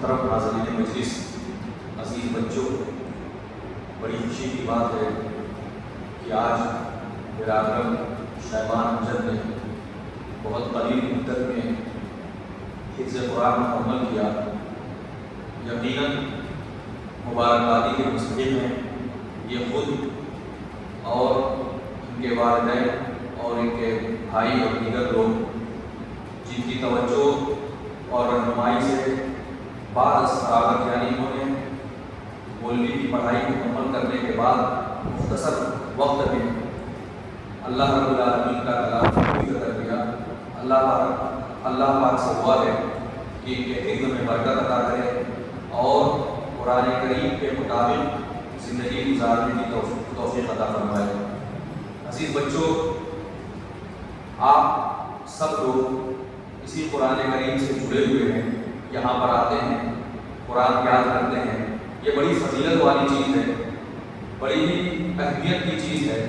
محترم ناظرین مجلس، عزیز بچوں، بڑی خوشی کی بات ہے کہ آج میرا اکرم شائبان امجد نے بہت قلیل مدت میں حفظ قرآن مکمل کیا۔ یقیناً مبارکبادی کے مستحق ہیں یہ خود اور ان کے والدین اور ان کے بھائی اور دیگر لوگ، جن کی توجہ اور رہنمائی سے بعد از فراغت یعنی انہوں نے مولوی کی پڑھائی مکمل کرنے کے بعد مختصر وقت میں اللہ رب العالمین کا کلام ذکر کیا۔ اللہ پاک سے دعا ہے کہ ان کے حفظ میں برکت عطا کرے اور قرآن کریم کے مطابق زندگی گزارنے کی توفیق عطا فرمائے۔ عزیز بچوں، آپ سب لوگ اسی قرآن کریم سے جڑے ہوئے ہیں، یہاں پر آتے ہیں، قرآن یاد کرتے ہیں۔ یہ بڑی فضیلت والی چیز ہے، بڑی اہمیت کی چیز ہے۔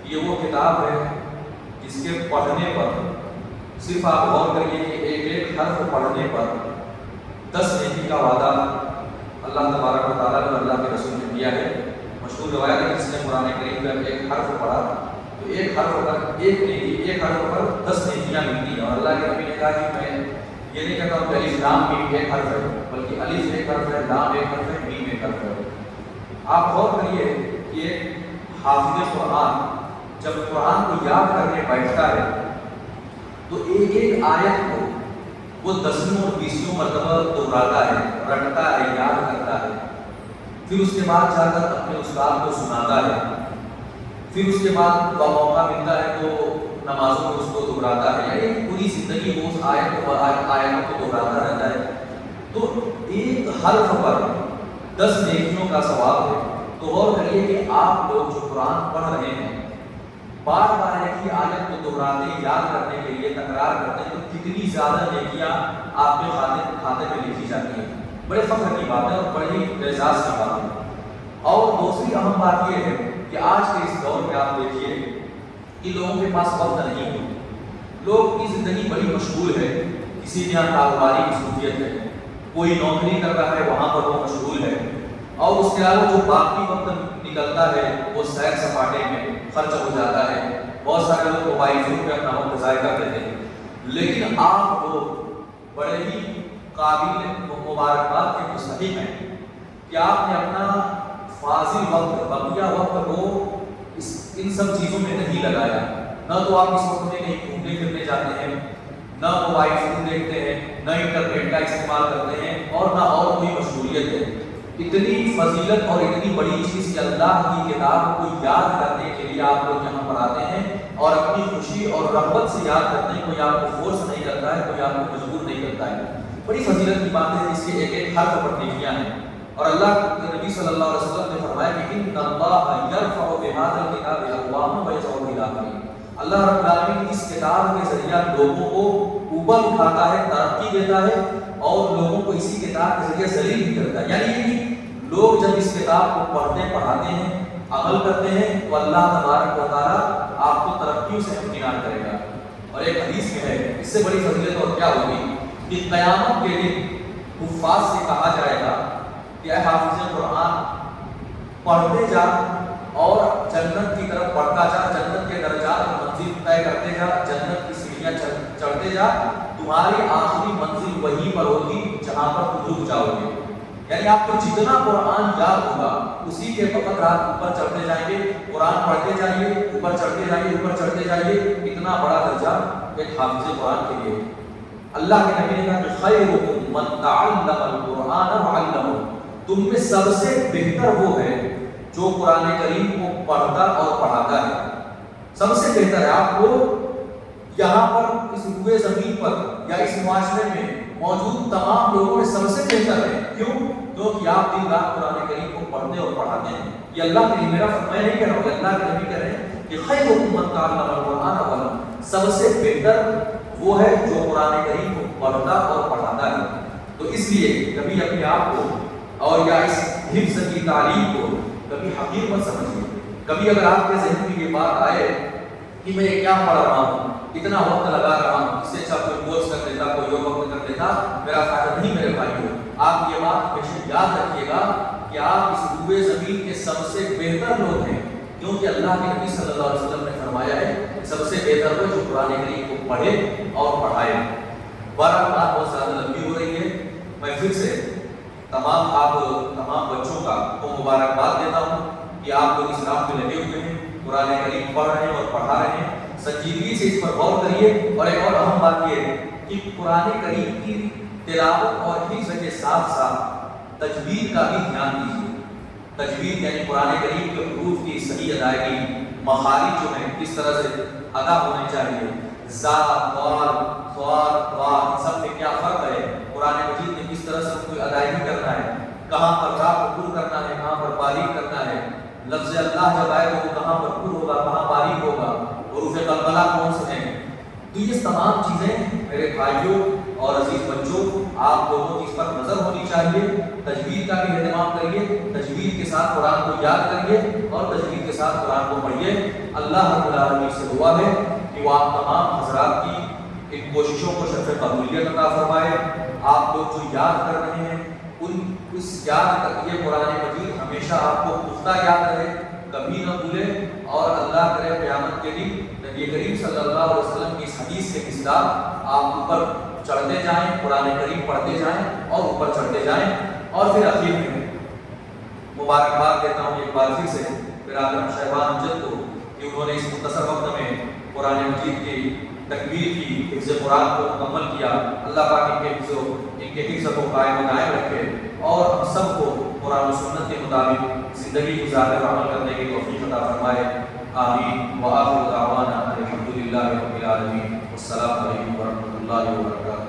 یہ وہ کتاب ہے جس کے پڑھنے پر صرف آپ غور کریے کہ ایک ایک حرف پڑھنے پر 10 نیکی کا وعدہ اللہ تبارک و تعالیٰ نے اللہ کے رسول نے دیا ہے۔ مشہور روایت ہے کہ جس نے قرآن کریم کا ایک حرف پڑھا تو ایک حرف پر ایک نیکی، ایک حرف پر 10 نیکیاں ملتی ہیں۔ اور اللہ کے نبی نے کہا کہ میں یہ نہیں کہتا ہوں کہ الف لام میم ایک حرف ہے، بلکہ الف ایک حرف ہے، لام ایک حرف ہے، میم ایک حرف ہے۔ آپ غور کریے کہ حافظ قرآن جب قرآن کو یاد کرنے بیٹھتا ہے تو ایک ایک آیت کو وہ 10 اور 20 مرتبہ دہراتا ہے، رٹتا ہے، یاد کرتا ہے، پھر اس کے بعد جا کر اپنے استاد کو سناتا ہے، پھر اس کے بعد موقع ملتا ہے تو نمازوں میں اس کو دہراتا ہے، یعنی پوری زندگی وہ اس آیتوں کو دہراتا رہتا ہے۔ تو ایک حرف پر 10 نیکیوں کا ثواب ہے۔ تو غور کریے کہ آپ لوگ جو قرآن پڑھ رہے ہیں، بار بار ایک ہی آیت کو دہراتے، یاد کرنے کے لیے تکرار کرتے ہیں، تو کتنی زیادہ نیکیاں آپ کے کھاتے میں لکھی جاتی ہیں۔ بڑے فخر کی بات ہے اور بڑی اعزاز کی بات ہے۔ اور دوسری اہم بات یہ ہے کہ آج کے اس دور میں آپ دیکھیے کہ لوگوں کے پاس وقت نہیں ہے، لوگ کی زندگی بڑی مشغول ہے، کسی کے یہاں کاروباری مصروفیت ہے، کوئی نوکری کر رہا ہے وہاں پر وہ مشغول ہے، اور اس کے علاوہ جو باقی وقت نکلتا ہے وہ سیر سپاٹے میں خرچ ہو جاتا ہے۔ بہت سارے لوگ موبائل فون پہ اپنا وقت ضائع کر دیتے ہیں، لیکن آپ لوگ بڑے ہی قابل مبارکباد کے مستحق ہیں کہ آپ نے اپنا فاضل وقت، بقیہ وقت کو ان سب چیزوں میں نہیں لگایا۔ نہ تو آپ اس وقت میں کہیں گھومنے پھرنے جاتے ہیں، نہ موبائل فون دیکھتے ہیں، نہ انٹرنیٹ کا استعمال کرتے ہیں، اور نہ اور کوئی مشغولیت ہے۔ اتنی فضیلت اور اتنی بڑی چیز کہ اللہ کی کتاب کو یاد کرنے کے لیے آپ لوگ یہاں پر آتے ہیں، اور اپنی خوشی اور رغبت سے یاد کرتے ہیں۔ کوئی آپ کو فورس نہیں کرتا ہے، کوئی آپ کو مجبور نہیں کرتا ہے۔ بڑی فضیلت کی بات ہے، اس کے ایک ایک حرف پر نیکیاں ہیں۔ اور اللہ کے نبی صلی اللہ علیہ وسلم نے فرمایا کہ ان اللہ یرفع بهذا الكتاب اقواما ويضع بآخرین۔ اللہ رب العالمین اس کتاب کے ذریعہ لوگوں کو اوپر اٹھاتا ہے، ترقی دیتا ہے، اور لوگوں کو اسی کتاب کے ذریعے ذلیل بھی کرتا ہے۔ یعنی کہ لوگ جب اس کتاب کو پڑھتے پڑھاتے ہیں، عمل کرتے ہیں، تو اللہ تبارک و تعالیٰ آپ کو ترقیوں سے امتنان کرے گا۔ اور ایک حدیث میں ہے، اس سے بڑی فضیلت اور کیا ہوگی کہ قیامت کے دن حفاظ سے کہا جائے گا کہ اے حافظ قرآن پڑھتے جا اور جنت کی طرف بڑھتا جا، جنت کے درجات اور منزل طے کرتے جا، جنت کی سیڑھیاں چڑھتے جا، تمہاری آخری منزل وہیں پر ہوگی جہاں پر تم رک جاؤ گے۔ یعنی آپ کو جتنا قرآن یاد ہوگا اسی کے وقت رات اوپر چڑھتے جائیں گے، قرآن پڑھتے جائیے، اوپر چڑھتے جائیے، اوپر چڑھتے جائیے۔ اتنا بڑا درجہ ایک حافظ قرآن کے لیے۔ اللہ کے نبی نے کہا کہ خیرکم من تعلم القرآن وعلمہ، تم میں سب سے بہتر وہ ہے جو قرآن کریم کو پڑھتا اور پڑھاتا ہے۔ سب سے بہتر ہے۔ آپ کو یہاں پر اس روئے زمین پر یا اس معاشرے میں موجود تمام لوگوں میں سب سے بہتر ہے۔ کیوں؟ کیونکہ آپ دن رات قرآن کریم کو پڑھتے اور پڑھاتے ہیں۔ یہ اللہ کے لیے میرا میں نہیں کہہ رہا ہوں، اللہ کے نبی کہہ رہے ہیں کہ خیرکم من تعلم القرآن وعلمہ، سب سے بہتر وہ ہے جو قرآن کریم کو پڑھتا اور پڑھاتا ہے۔ تو اس لیے کبھی اپنے آپ کو اور یا اس حفظ کی تعلیم کو کبھی حقیر مت سمجھیے۔ کبھی اگر آپ کے ذہن میں یہ بات آئے کہ میں کیا پڑھ رہا ہوں، اتنا وقت لگا رہا ہوں، اس سے اچھا کوئی کورس کر لیتا، کوئی اور وقت کر لیتا، میرا فائدہ نہیں میرے بھائی ہو۔ آپ یہ بات ہمیشہ یاد رکھیے گا کہ آپ اس روئے زمین کے سب سے بہتر لوگ ہیں، کیونکہ اللہ کے نبی صلی اللہ علیہ وسلم نے فرمایا ہے کہ سب سے بہتر وہ جو قرآن کریم کو پڑھے اور پڑھائے۔ بارہ بات بہت زیادہ لمبی ہو رہی ہے، میں پھر سے تمام بچوں کو مبارکباد دیتا ہوں کہ آپ لوگ اس رات میں لگے ہوئے ہیں، قرآن کریم پڑھ رہے ہیں اور پڑھا رہے ہیں۔ سنجیدگی سے اس پر غور کریے، اور ایک اور اہم بات یہ ہے کہ قرآن کریم کی تلاوت اور حفظ کے ساتھ ساتھ تجوید کا بھی دھیان دیجیے۔ تجوید یعنی قرآن کریم کے حروف کی صحیح ادائیگی، مخارج جو ہیں کس طرح سے ادا ہونے چاہیے، زا، طال، صاد، طا، سب میں کیا فرق ہے، قرآن مجید میں کس طرح سے ان کو ادائیگی کرنا ہے، کہاں پر را کو پر کرنا ہے، کہاں پر باریک کرنا ہے، لفظ اللہ جب آئے تو وہ کہاں پر پر ہوگا، کہاں باریک ہوگا، حروف قلقلہ کون سے ہیں۔ تو یہ تمام چیزیں میرے بھائیوں اور عزیز بچوں آپ لوگوں کی اس پر نظر ہونی چاہیے۔ تجوید کا بھی اہتمام کریے، تجوید کے ساتھ قرآن کو یاد کریے اور تجوید کے ساتھ قرآن کو پڑھیے۔ اللہ رب العالمین سے دعا ہے کہ وہ آپ تمام حضرات کی ان کوششوں کو شرف قبولیت عطا فرمائے۔ آپ لوگ جو یاد کر رہے ہیں اس یاد کر یہ قرآن مجید ہمیشہ آپ کو پختہ یاد رہے، کبھی نہ بھولے، اور اللہ کرے قیامت کے دن نبی کریم صلی اللہ علیہ وسلم کی اس حدیث کے مصداق آپ اوپر چڑھتے جائیں، قرآن کریم پڑھتے جائیں اور اوپر چڑھتے جائیں۔ اور پھر آخر میں مبارکباد دیتا ہوں ایک بار پھر سے برادر شہبان امجد کو کہ انہوں نے اس مختصر وقت میں قرآن مجید کی تکمیل کی، حفظ قرآن کو مکمل کیا۔ اللہ پاک ان کے حفظ کو قائم و دائم رکھے اور ہم سب کو قرآن و سنت کے مطابق زندگی گزارنے اور عمل کرنے کی توفیق عطا فرمائے۔ آمین۔ وآخر دعوانا الحمد للہ رب العالمین۔ السلام علیکم ورحمۃ اللہ وبرکاتہ۔